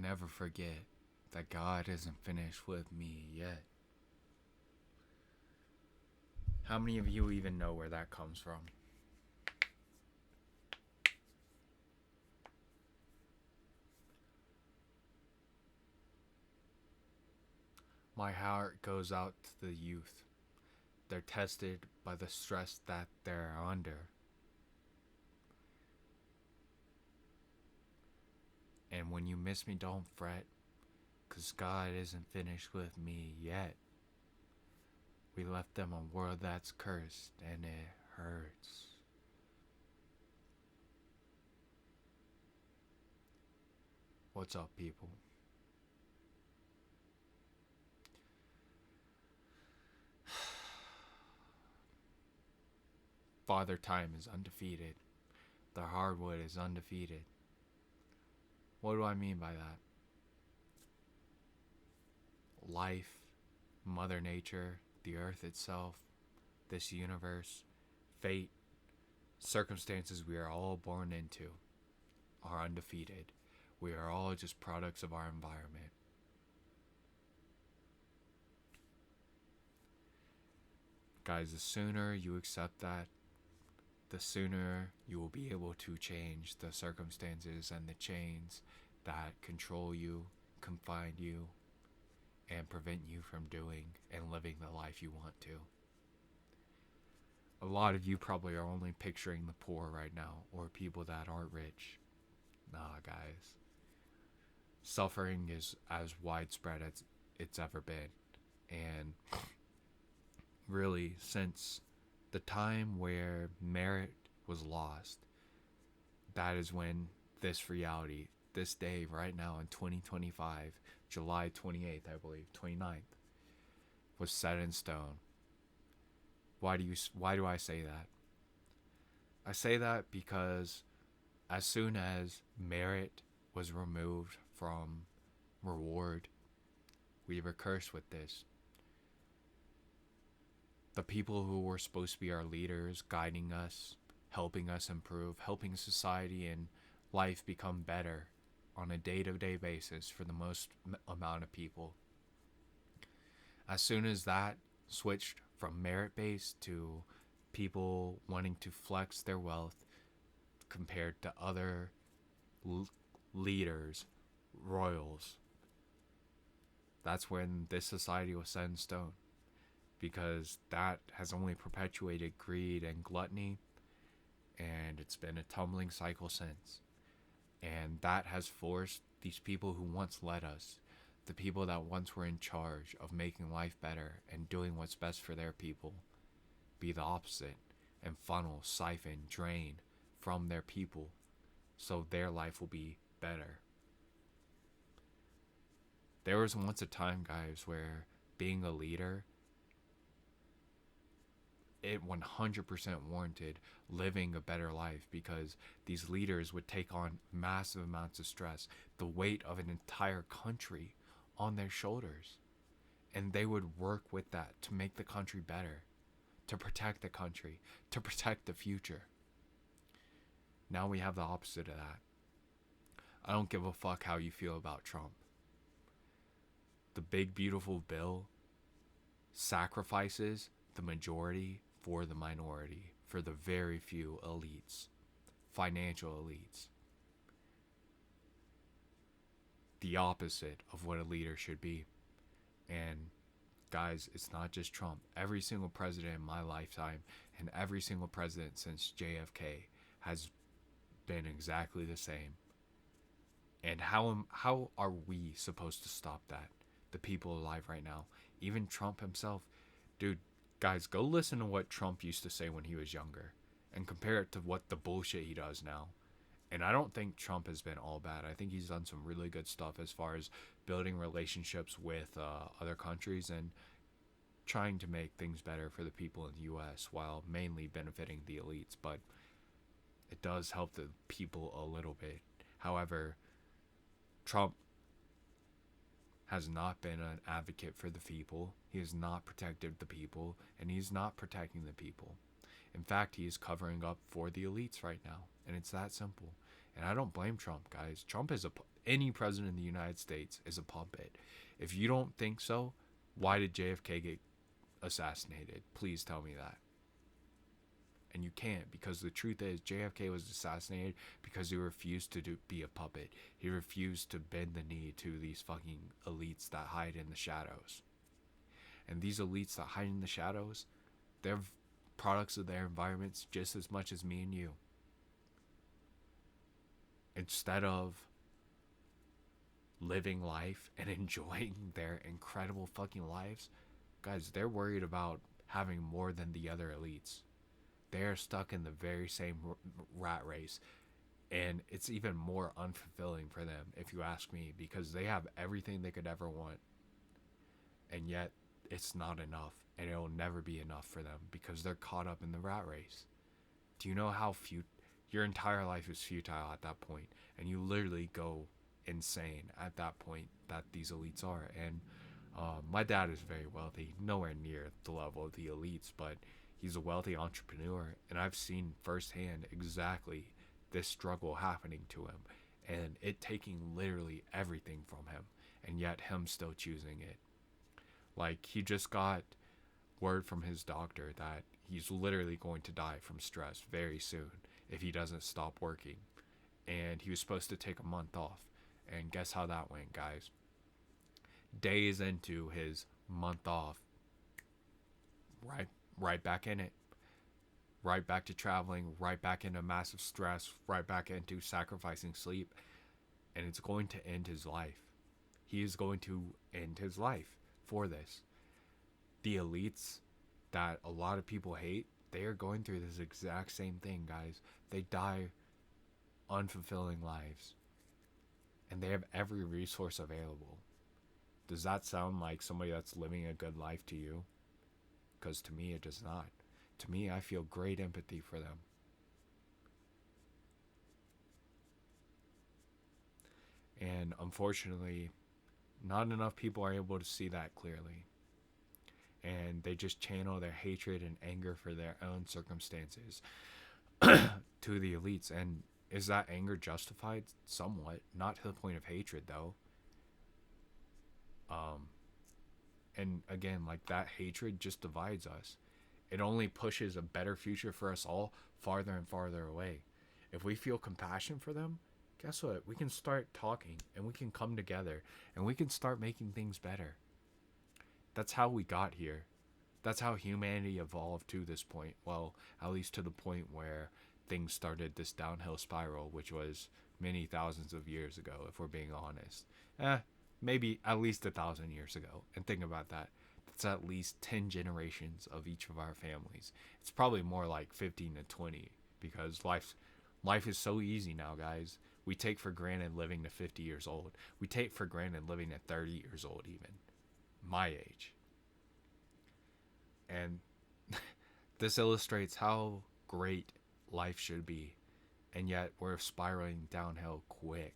never forget that God isn't finished with me yet. How many of you even know where that comes from? My heart goes out to the youth. They're tested by the stress that they're under. And when you miss me, don't fret, 'cause God isn't finished with me yet. We left them a world that's cursed, and it hurts. What's up, people? Father Time is undefeated. The hardwood is undefeated. What do I mean by that? Life, Mother Nature, the earth itself, this universe, fate, circumstances we are all born into are undefeated. We are all just products of our environment. Guys, the sooner you accept that, the sooner you will be able to change the circumstances and the chains that control you, confine you, and prevent you from doing and living the life you want to. A lot of you probably are only picturing the poor right now, or people that aren't rich. Nah, guys. Suffering is as widespread as it's ever been. And really, since the time where merit was lost, that is when this reality, this day right now in 2025, July 28th, I believe, 29th, was set in stone. Why do I say that? I say that because as soon as merit was removed from reward, we were cursed with this. The people who were supposed to be our leaders, guiding us, helping us improve, helping society and life become better on a day-to-day basis for the most amount of people. As soon as that switched from merit-based to people wanting to flex their wealth compared to other leaders, royals, that's when this society was set in stone. Because that has only perpetuated greed and gluttony, and it's been a tumbling cycle since. And that has forced these people who once led us, the people that once were in charge of making life better and doing what's best for their people, be the opposite and funnel, siphon, drain from their people so their life will be better. There was once a time, guys, where being a leader, it 100% warranted living a better life, because these leaders would take on massive amounts of stress, the weight of an entire country on their shoulders. And they would work with that to make the country better, to protect the country, to protect the future. Now we have the opposite of that. I don't give a fuck how you feel about Trump. The big beautiful bill sacrifices the majority for the minority, for the very few elites, financial elites. The opposite of what a leader should be. And guys, it's not just Trump. Every single president in my lifetime and every single president since JFK has been exactly the same. And how are we supposed to stop that? The people alive right now. Even Trump himself. Dude, guys, go listen to what Trump used to say when he was younger and compare it to what the bullshit he does now. And I don't think Trump has been all bad. I think he's done some really good stuff as far as building relationships with other countries and trying to make things better for the people in the U.S. while mainly benefiting the elites. But it does help the people a little bit. However, Trump has not been an advocate for the people. He has not protected the people, and he's not protecting the people. In fact, he is covering up for the elites right now, and it's that simple. And I don't blame Trump, guys. Trump is any president in the United States is a puppet. If you don't think so, why did JFK get assassinated? Please tell me that. And you can't, because the truth is JFK was assassinated because he refused to be a puppet. He refused to bend the knee to these fucking elites that hide in the shadows. And these elites that hide in the shadows, they're products of their environments just as much as me and you. Instead of living life and enjoying their incredible fucking lives, guys, they're worried about having more than the other elites. They're stuck in the very same rat race, and it's even more unfulfilling for them, if you ask me, because they have everything they could ever want, and yet it's not enough, and it'll never be enough for them because they're caught up in the rat race. Do you know how your entire life is futile at that point, and you literally go insane at that point that these elites are? And my dad is very wealthy, nowhere near the level of the elites, but he's a wealthy entrepreneur, and I've seen firsthand exactly this struggle happening to him, and it taking literally everything from him, and yet him still choosing it. Like, he just got word from his doctor that he's literally going to die from stress very soon if he doesn't stop working. And he was supposed to take a month off. And guess how that went, guys? Days into his month off, right back in it. Right back to traveling, right back into massive stress, right back into sacrificing sleep. And it's going to end his life. He is going to end his life for this. The elites that a lot of people hate, they are going through this exact same thing, guys. They die unfulfilling lives, and they have every resource available. Does that sound like somebody that's living a good life to you? Because to me, it does not. To me, I feel great empathy for them. And unfortunately, not enough people are able to see that clearly. And they just channel their hatred and anger for their own circumstances to the elites. And is that anger justified? Somewhat. Not to the point of hatred, though. And again, like, that hatred just divides us. It only pushes a better future for us all farther and farther away. If we feel compassion for them, guess what? We can start talking, and we can come together, and we can start making things better. That's how we got here. That's how humanity evolved to this point. Well, at least to the point where things started this downhill spiral, which was many thousands of years ago, if we're being honest. Maybe at least 1,000 years ago. And think about that. That's at least 10 generations of each of our families. It's probably more like 15 to 20, because life is so easy now, guys. We take for granted living to 50 years old. We take for granted living at 30 years old, even. My age. And this illustrates how great life should be, and yet we're spiraling downhill quick.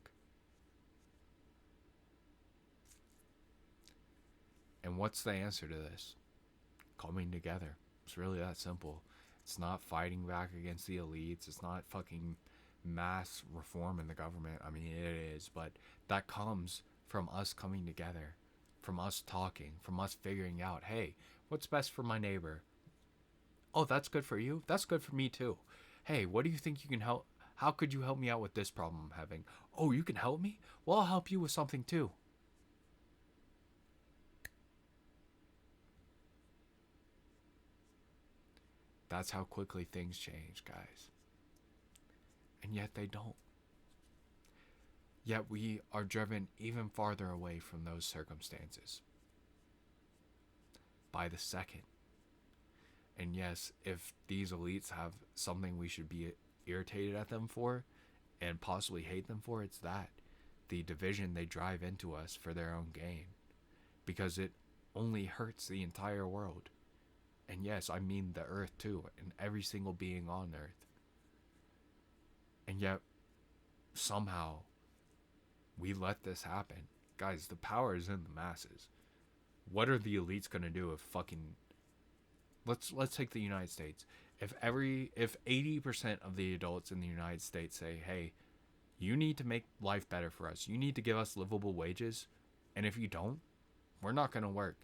And what's the answer to this? Coming together. It's really that simple. It's not fighting back against the elites. It's not fucking mass reform in the government. I mean, it is, but that comes from us coming together, from us talking, from us figuring out, hey, what's best for my neighbor? Oh, that's good for you? That's good for me too. Hey, what do you think you can help? How could you help me out with this problem I'm having? Oh, you can help me? Well, I'll help you with something too. That's how quickly things change, guys. And yet they don't. Yet we are driven even farther away from those circumstances by the second. And yes, if these elites have something we should be irritated at them for and possibly hate them for, it's that. The division they drive into us for their own gain. Because it only hurts the entire world. And yes, I mean the earth too, and every single being on earth. And yet, somehow, we let this happen. Guys, the power is in the masses. What are the elites gonna do if fucking... Let's take the United States. If 80% of the adults in the United States say, hey, You need to make life better for us. You need to give us livable wages. And if you don't, we're not going to work.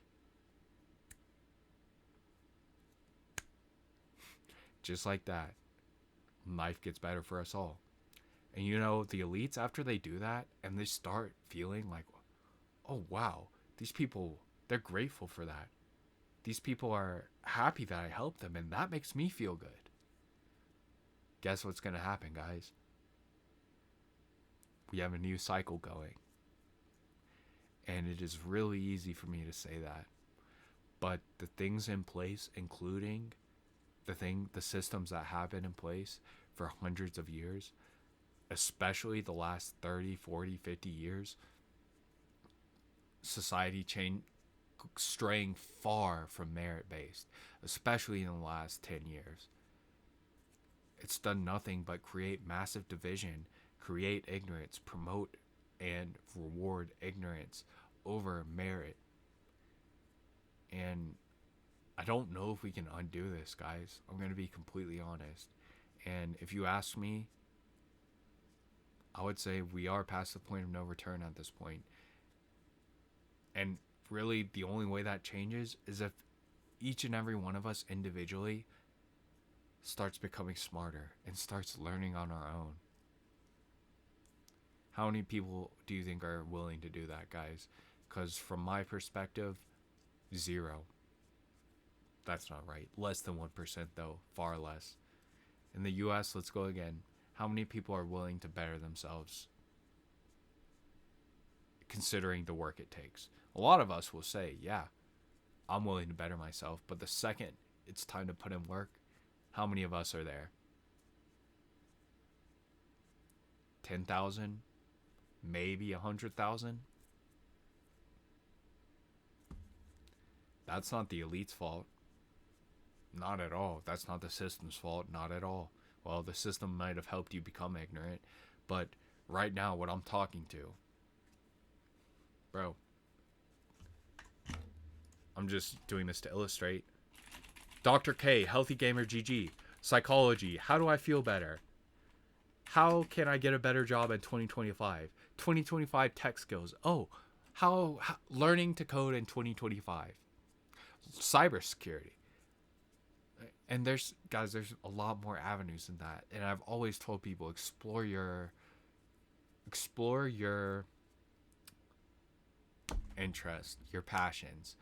Just like that, life gets better for us all. And you know, the elites, after they do that and they start feeling like, oh wow, these people, they're grateful for that. These people are happy that I helped them, and that makes me feel good. Guess what's going to happen, guys? We have a new cycle going. And it is really easy for me to say that. But the things in place, including the systems that have been in place for hundreds of years, especially the last 30, 40, 50 years, society straying far from merit-based, especially in the last 10 years. It's done nothing but create massive division, create ignorance, promote and reward ignorance over merit. And I don't know if we can undo this, guys. I'm going to be completely honest. And if you ask me, I would say we are past the point of no return at this point. And really, the only way that changes is if each and every one of us individually starts becoming smarter and starts learning on our own. How many people do you think are willing to do that, guys? Because from my perspective, 0. That's not right. Less than 1%, though. Far less. In the US, let's go again. How many people are willing to better themselves, considering the work it takes? A lot of us will say, yeah, I'm willing to better myself. But the second it's time to put in work, how many of us are there? 10,000? Maybe 100,000? That's not the elite's fault. Not at all. That's not the system's fault. Not at all. Well, the system might have helped you become ignorant, but right now, what I'm talking to, bro, I'm just doing this to illustrate. Dr. K, Healthy Gamer GG, Psychology, how do I feel better? How can I get a better job in 2025? 2025 tech skills. Oh, how learning to code in 2025. Cybersecurity. And there's a lot more avenues than that. And I've always told people, explore your interest, your passions,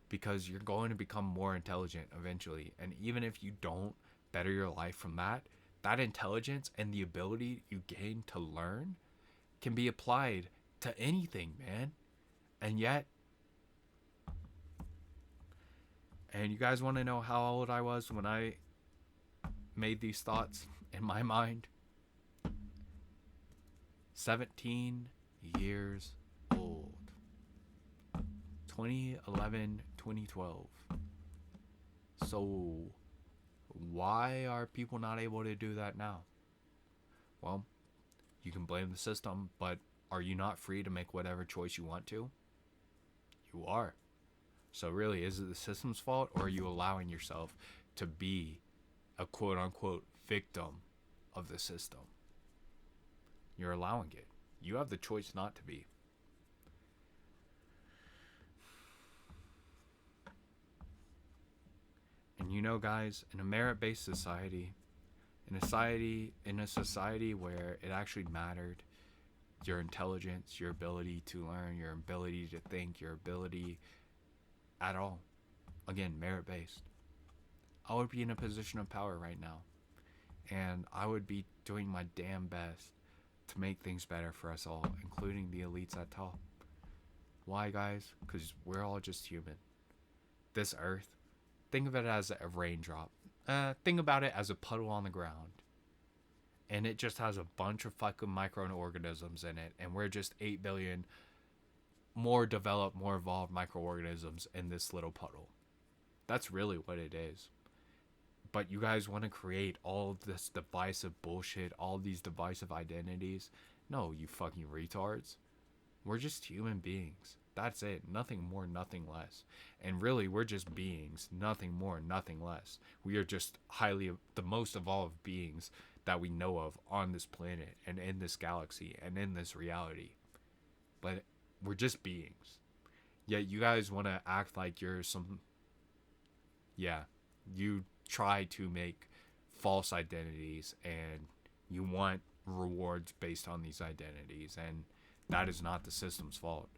because you're going to become more intelligent eventually. And even if you don't better your life from that, that intelligence and the ability you gain to learn can be applied to anything, man. And yet, and you guys want to know how old I was when I made these thoughts in my mind? 17 years old. 2011, 2012. So why are people not able to do that now? Well, you can blame the system, but are you not free to make whatever choice you want to? You are. So really, is it the system's fault, or are you allowing yourself to be a quote-unquote victim of the system? You're allowing it. You have the choice not to be. And you know, guys, in a merit-based society, in a society where it actually mattered, your intelligence, your ability to learn, your ability to think, your ability at all, again, merit-based, I would be in a position of power right now, and I would be doing my damn best to make things better for us all, including the elites at top. Why, guys? Because we're all just human. This earth, think of it as a raindrop. Think about it as a puddle on the ground. And it just has a bunch of fucking microorganisms in it, and we're just 8 billion more developed, more evolved microorganisms in this little puddle. That's really what it is. But you guys want to create all this divisive bullshit, all these divisive identities. No, you fucking retards. We're just human beings. That's it. Nothing more, nothing less. And really, we're just beings. Nothing more, nothing less. We are just the most evolved beings that we know of on this planet and in this galaxy and in this reality. But we're just beings. Yet you guys want to act like you're some. Yeah, you try to make false identities and you want rewards based on these identities, and that is not the system's fault.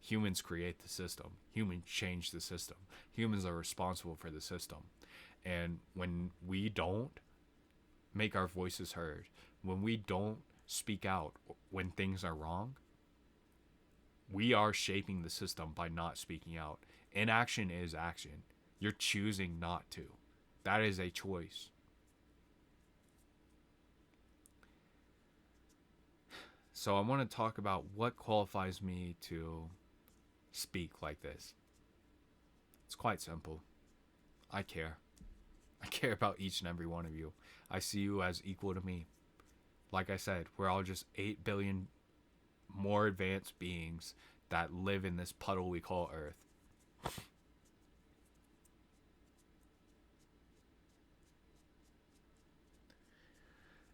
Humans create the system. Humans change the system. Humans are responsible for the system. And when we don't make our voices heard, when we don't speak out when things are wrong, we are shaping the system by not speaking out. Inaction is action. You're choosing not to. That is a choice. So I want to talk about what qualifies me to speak like this. It's quite simple. I care. I care about each and every one of you. I see you as equal to me. Like I said, we're all just 8 billion more advanced beings that live in this puddle we call Earth.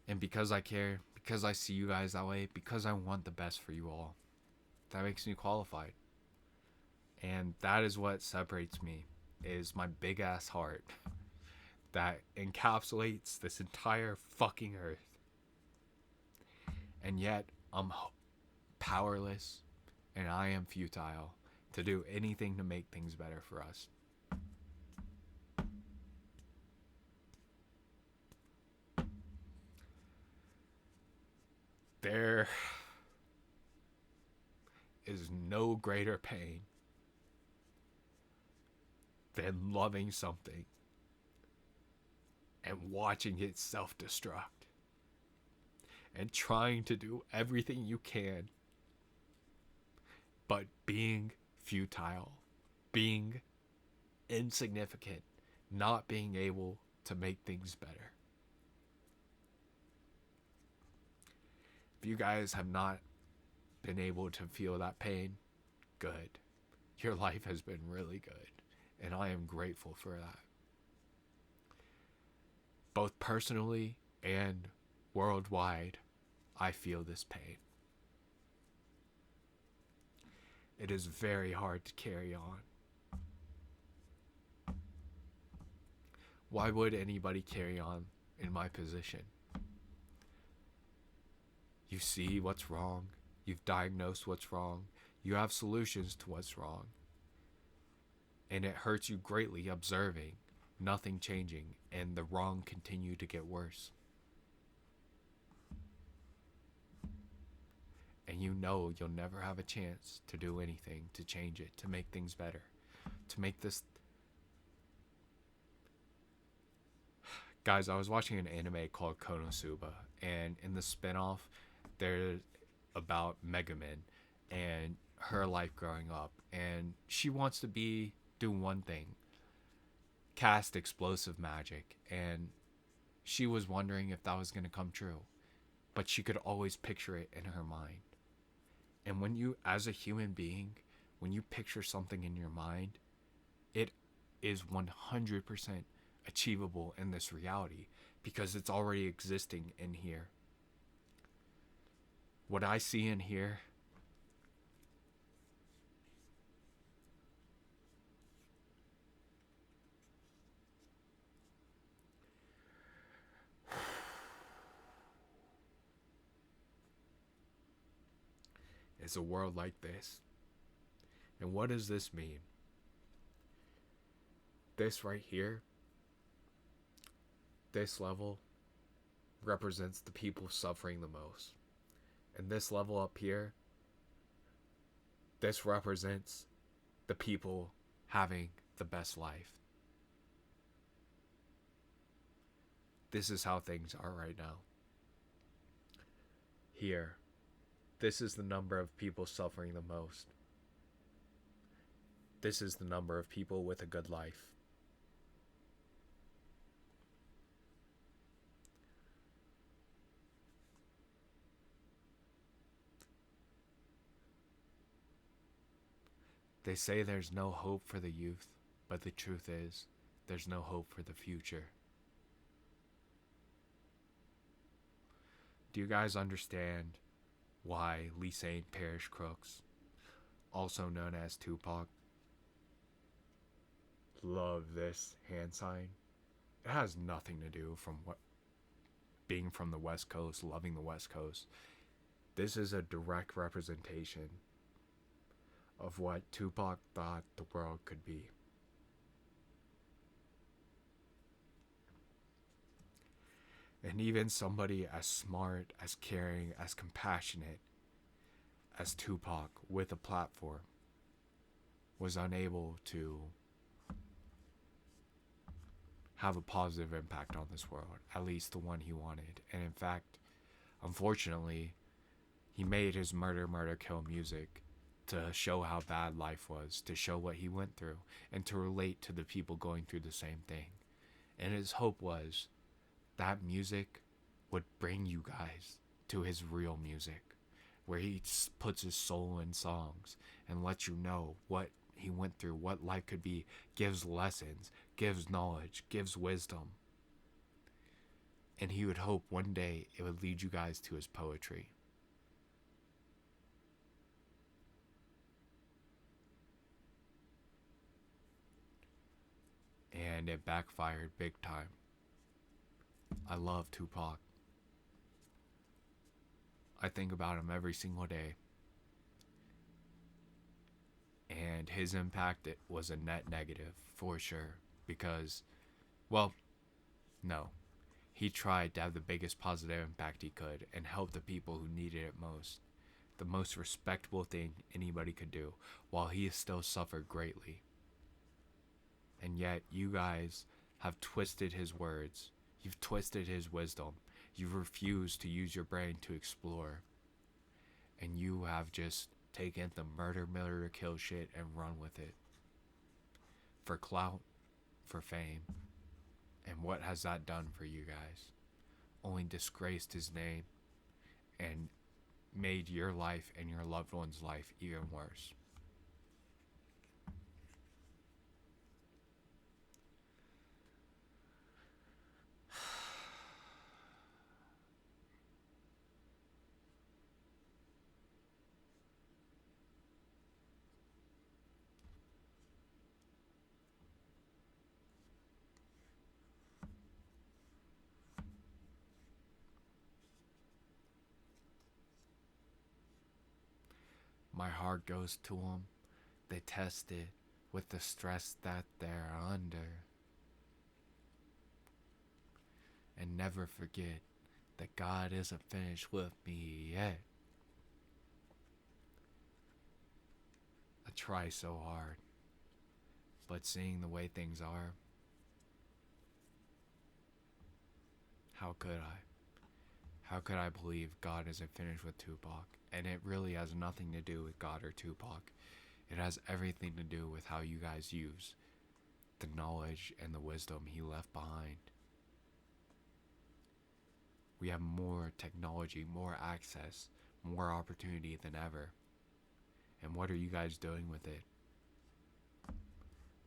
And because I care, because I see you guys that way, because I want the best for you all, that makes me qualified. And that is what separates me, is my big ass heart that encapsulates this entire fucking Earth. And yet I'm powerless and I am futile to do anything to make things better for us. There is no greater pain than loving something and watching it self-destruct and trying to do everything you can, but being futile, being insignificant, not being able to make things better. If you guys have not been able to feel that pain, good. Your life has been really good, and I am grateful for that. Both personally and worldwide, I feel this pain. It is very hard to carry on. Why would anybody carry on in my position? You see what's wrong. You've diagnosed what's wrong. You have solutions to what's wrong. And it hurts you greatly observing nothing changing and the wrong continue to get worse. And you know you'll never have a chance to do anything to change it, to make things better, to make this. Guys, I was watching an anime called Konosuba, and in the spinoff, there's about Megumin and her life growing up, and she wants to do one thing, cast explosive magic, and she was wondering if that was going to come true, but she could always picture it in her mind. And when you, as a human being, when you picture something in your mind, it is 100% achievable in this reality because it's already existing in here. What I see in here is a world like this. And what does this mean? This right here, this level represents the people suffering the most. And this level up here, this represents the people having the best life. This is how things are right now. Here, this is the number of people suffering the most. This is the number of people with a good life. They say there's no hope for the youth, but the truth is, there's no hope for the future. Do you guys understand why Lee Saint Parish Crooks, also known as Tupac, loved this hand sign? It has nothing to do from what being from the West Coast, loving the West Coast. This is a direct representation of what Tupac thought the world could be. And even somebody as smart, as caring, as compassionate as Tupac with a platform was unable to have a positive impact on this world, at least the one he wanted. And in fact, unfortunately, he made his murder, murder, kill music to show how bad life was, to show what he went through, and to relate to the people going through the same thing. And his hope was that music would bring you guys to his real music, where he puts his soul in songs and lets you know what he went through, what life could be, gives lessons, gives knowledge, gives wisdom. And he would hope one day it would lead you guys to his poetry. And it backfired big time. I love Tupac. I think about him every single day. And his impact, it was a net negative for sure. Because, well, no. He tried to have the biggest positive impact he could and help the people who needed it most. The most respectable thing anybody could do, while he still suffered greatly. And yet, you guys have twisted his words. You've twisted his wisdom. You've refused to use your brain to explore. And you have just taken the murder, murder, kill shit and run with it. For clout, for fame. And what has that done for you guys? Only disgraced his name and made your life and your loved one's life even worse. My heart goes to them. They test it with the stress that they're under. And never forget that God isn't finished with me yet. I try so hard, but seeing the way things are, how could I? How could I believe God isn't finished with Tupac? And it really has nothing to do with God or Tupac. It has everything to do with how you guys use the knowledge and the wisdom he left behind. We have more technology, more access, more opportunity than ever. And what are you guys doing with it?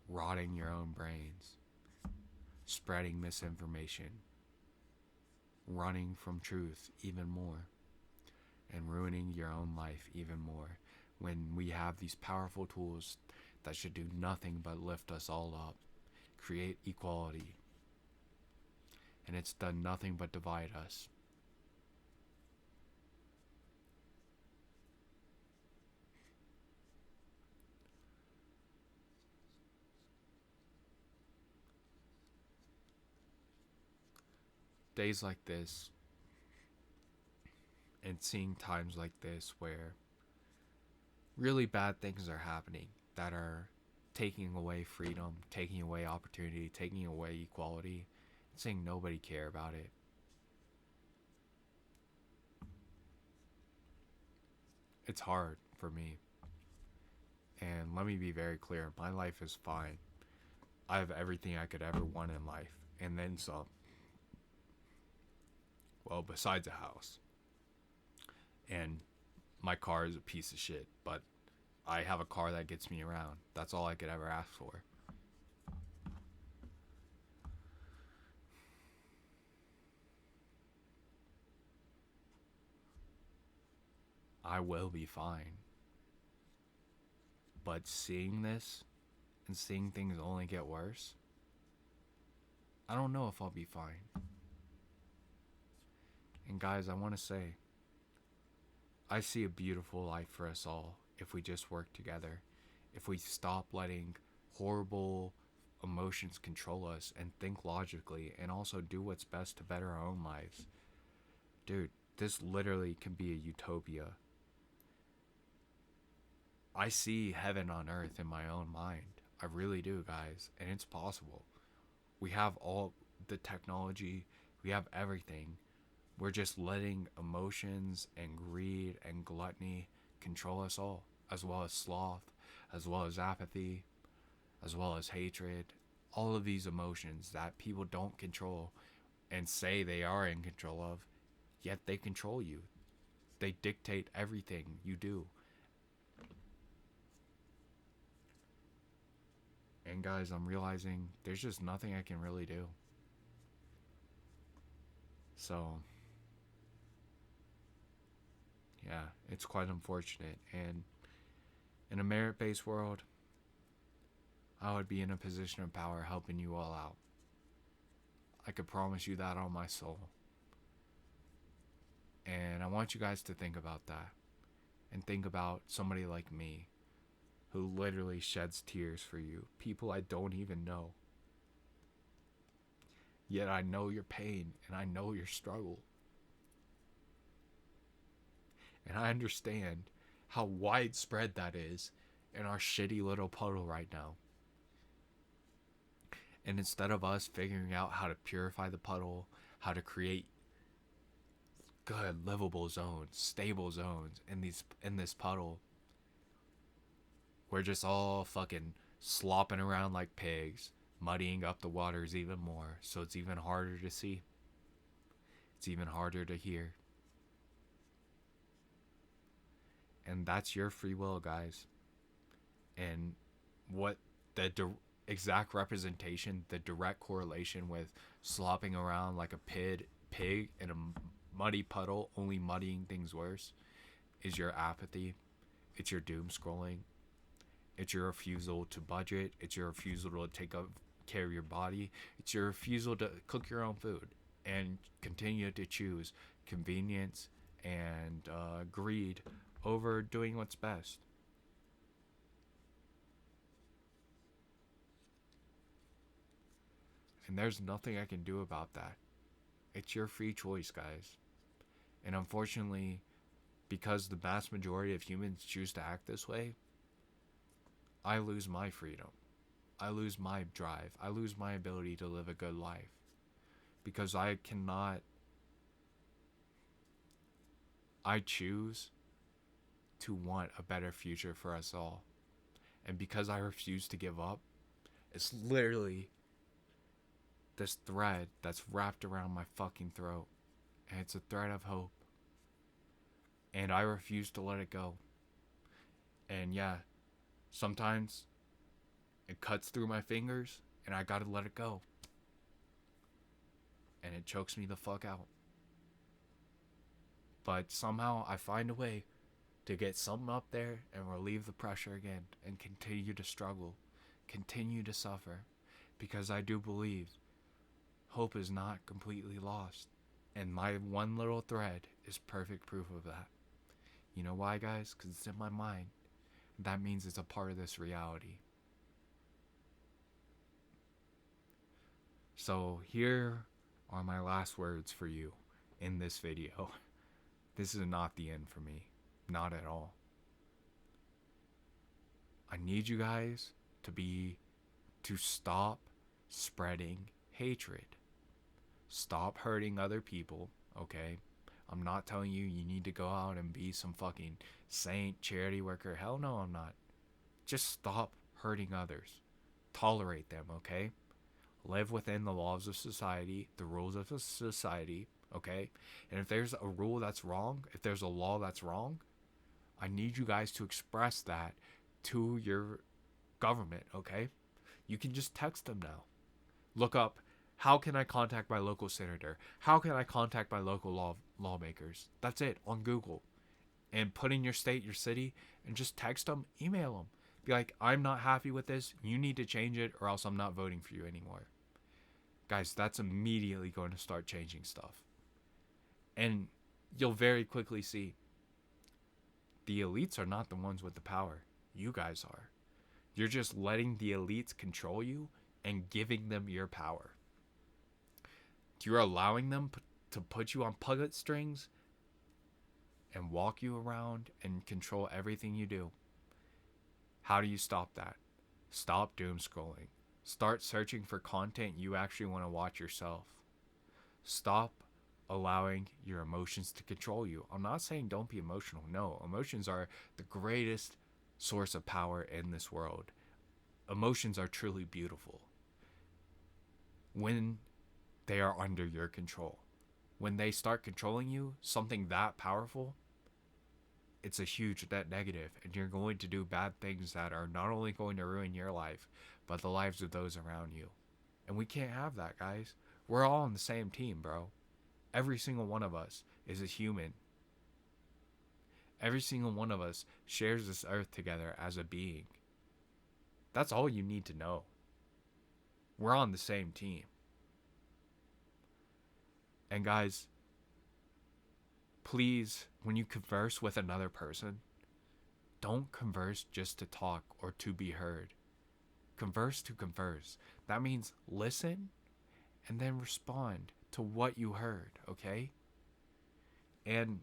Rotting your own brains, spreading misinformation, running from truth even more, and ruining your own life even more, when we have these powerful tools that should do nothing but lift us all up, create equality, and it's done nothing but divide us. Days like this, and seeing times like this where really bad things are happening that are taking away freedom, taking away opportunity, taking away equality, and saying nobody care about it. It's hard for me. And let me be very clear, my life is fine. I have everything I could ever want in life, and then some. Well, besides a house. And my car is a piece of shit, but I have a car that gets me around. That's all I could ever ask for. I will be fine. But seeing this and seeing things only get worse, I don't know if I'll be fine. And guys, I want to say, I see a beautiful life for us all if we just work together. If we stop letting horrible emotions control us and think logically and also do what's best to better our own lives. Dude, this literally can be a utopia. I see heaven on earth in my own mind. I really do, guys, and it's possible. We have all the technology, we have everything. We're just letting emotions and greed and gluttony control us all, as well as sloth, as well as apathy, as well as hatred. All of these emotions that people don't control and say they are in control of, yet they control you. They dictate everything you do. And guys, I'm realizing there's just nothing I can really do. So, yeah, it's quite unfortunate. And in a merit-based world, I would be in a position of power helping you all out. I could promise you that on my soul. And I want you guys to think about that. And think about somebody like me who literally sheds tears for you. People I don't even know. Yet I know your pain and I know your struggle. And I understand how widespread that is in our shitty little puddle right now. And instead of us figuring out how to purify the puddle, how to create good livable zones, stable zones in this puddle, we're just all fucking slopping around like pigs, muddying up the waters even more, so it's even harder to see. It's even harder to hear. And that's your free will, guys. And what the exact representation, the direct correlation with slopping around like a pig in a muddy puddle, only muddying things worse, is your apathy. It's your doom scrolling. It's your refusal to budget. It's your refusal to take care of your body. It's your refusal to cook your own food and continue to choose convenience and greed over doing what's best. And there's nothing I can do about that. It's your free choice, guys. And unfortunately, because the vast majority of humans choose to act this way, I lose my freedom. I lose my drive. I lose my ability to live a good life. Because I choose to want a better future for us all. And because I refuse to give up, it's literally this thread that's wrapped around my fucking throat. And it's a thread of hope. And I refuse to let it go. And yeah, sometimes it cuts through my fingers and I gotta let it go. And it chokes me the fuck out. But somehow I find a way to get something up there and relieve the pressure again and continue to struggle, continue to suffer, because I do believe hope is not completely lost. And my one little thread is perfect proof of that. You know why, guys? Because it's in my mind. That means it's a part of this reality. So here are my last words for you in this video. This is not the end for me. Not at all. I need you guys to stop spreading hatred. Stop hurting other people, okay? I'm not telling you need to go out and be some fucking saint, charity worker. Hell no, I'm not. Just stop hurting others. Tolerate them, okay? Live within the laws of society, the rules of society, okay? And if there's a rule that's wrong, if there's a law that's wrong, I need you guys to express that to your government, okay? You can just text them now. Look up, how can I contact my local senator? How can I contact my local lawmakers? That's it, on Google. and put in your state, your city, and just text them, email them. Be like, I'm not happy with this. You need to change it, or else I'm not voting for you anymore. Guys, that's immediately going to start changing stuff. And you'll very quickly see the elites are not the ones with the power. You guys are. You're just letting the elites control you and giving them your power. You're allowing them to put you on puppet strings and walk you around and control everything you do. How do you stop that? Stop doom scrolling. Start searching for content you actually want to watch yourself. Stop allowing your emotions to control you. I'm not saying don't be emotional. No, emotions are the greatest source of power in this world. Emotions are truly beautiful when they are under your control. When they start controlling you, something that powerful, it's a huge net negative, and you're going to do bad things that are not only going to ruin your life, but the lives of those around you. And we can't have that, guys. We're all on the same team, bro. Every single one of us is a human. Every single one of us shares this earth together as a being. That's all you need to know. We're on the same team. And guys, please, when you converse with another person, don't converse just to talk or to be heard. Converse to converse. That means listen and then respond to what you heard, okay? And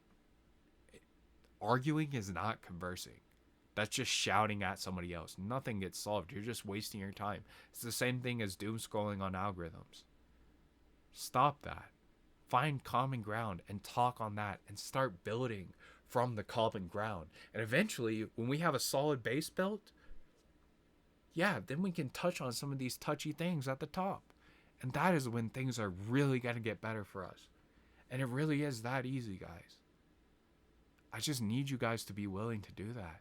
arguing is not conversing. That's just shouting at somebody else. Nothing gets solved. You're just wasting your time. It's the same thing as doom scrolling on algorithms. Stop that. Find common ground and talk on that and start building from the common ground. And eventually, when we have a solid base built, yeah, then we can touch on some of these touchy things at the top. And that is when things are really going to get better for us. And it really is that easy, guys. I just need you guys to be willing to do that.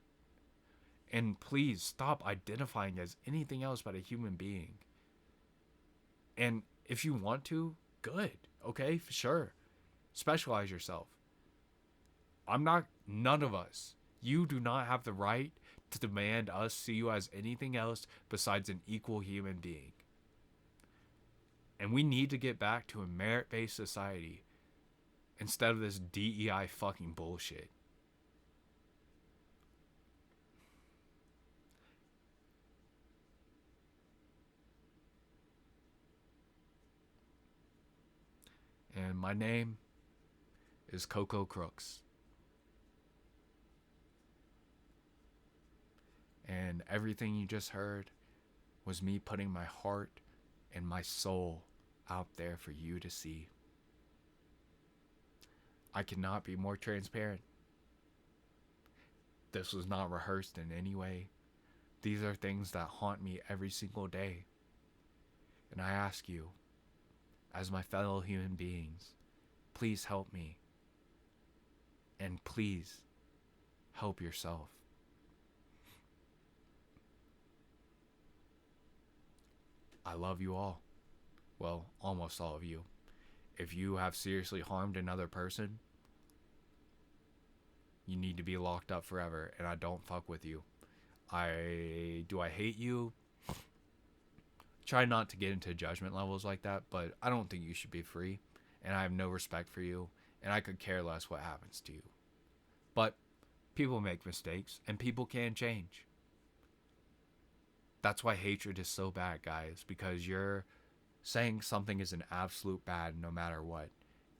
And please stop identifying as anything else but a human being. And if you want to, good. Okay, for sure. Specialize yourself. None of us. You do not have the right to demand us see you as anything else besides an equal human being. And we need to get back to a merit-based society instead of this DEI fucking bullshit. And my name is Coco Crooks. And everything you just heard was me putting my heart and my soul out there for you to see. I cannot be more transparent. This was not rehearsed in any way. These are things that haunt me every single day. And I ask you, as my fellow human beings, please help me. And please help yourself. I love you all. Well, almost all of you. If you have seriously harmed another person, you need to be locked up forever, and I don't fuck with you. Do I hate you? Try not to get into judgment levels like that, but I don't think you should be free, and I have no respect for you, and I could care less what happens to you. But people make mistakes, and people can change. That's why hatred is so bad, guys, because you're saying something is an absolute bad no matter what,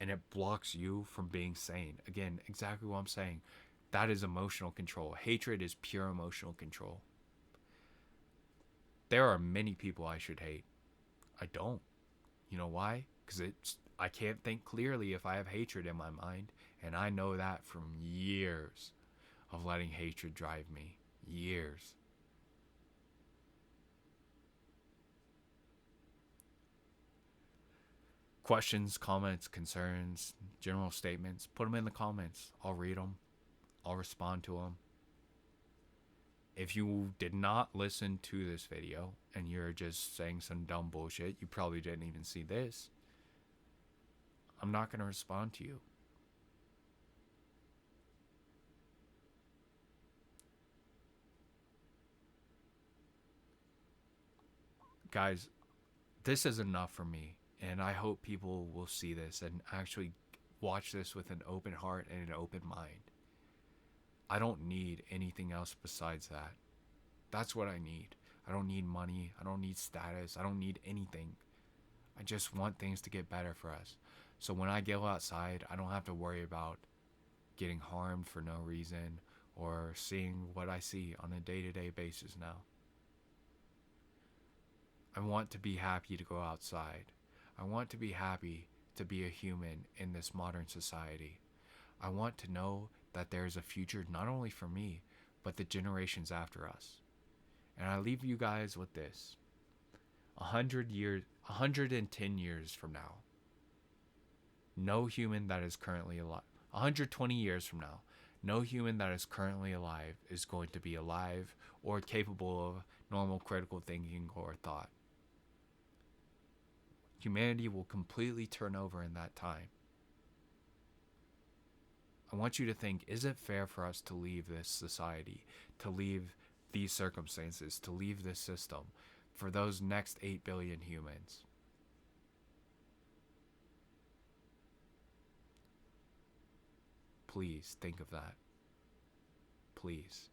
and it blocks you from being sane. Again, exactly what I'm saying. That is emotional control. Hatred is pure emotional control. There are many people I should hate. I don't. You know why? Because I can't think clearly if I have hatred in my mind, and I know that from years of letting hatred drive me. Years. Questions, comments, concerns, general statements, put them in the comments. I'll read them. I'll respond to them. If you did not listen to this video and you're just saying some dumb bullshit, you probably didn't even see this, I'm not going to respond to you. Guys, this is enough for me, and I hope people will see this and actually watch this with an open heart and an open mind. I don't need anything else besides that. That's what I need. I don't need money. I don't need status. I don't need anything. I just want things to get better for us. So when I go outside, I don't have to worry about getting harmed for no reason or seeing what I see on a day to day basis now. I want to be happy to go outside. I want to be happy to be a human in this modern society. I want to know that there is a future not only for me, but the generations after us. And I leave you guys with this. 100 years, 110 years from now, no human that is currently alive, 120 years from now, no human that is currently alive is going to be alive or capable of normal critical thinking or thought. Humanity will completely turn over in that time. I want you to think, is it fair for us to leave this society, to leave these circumstances, to leave this system for those next 8 billion humans? Please think of that. Please.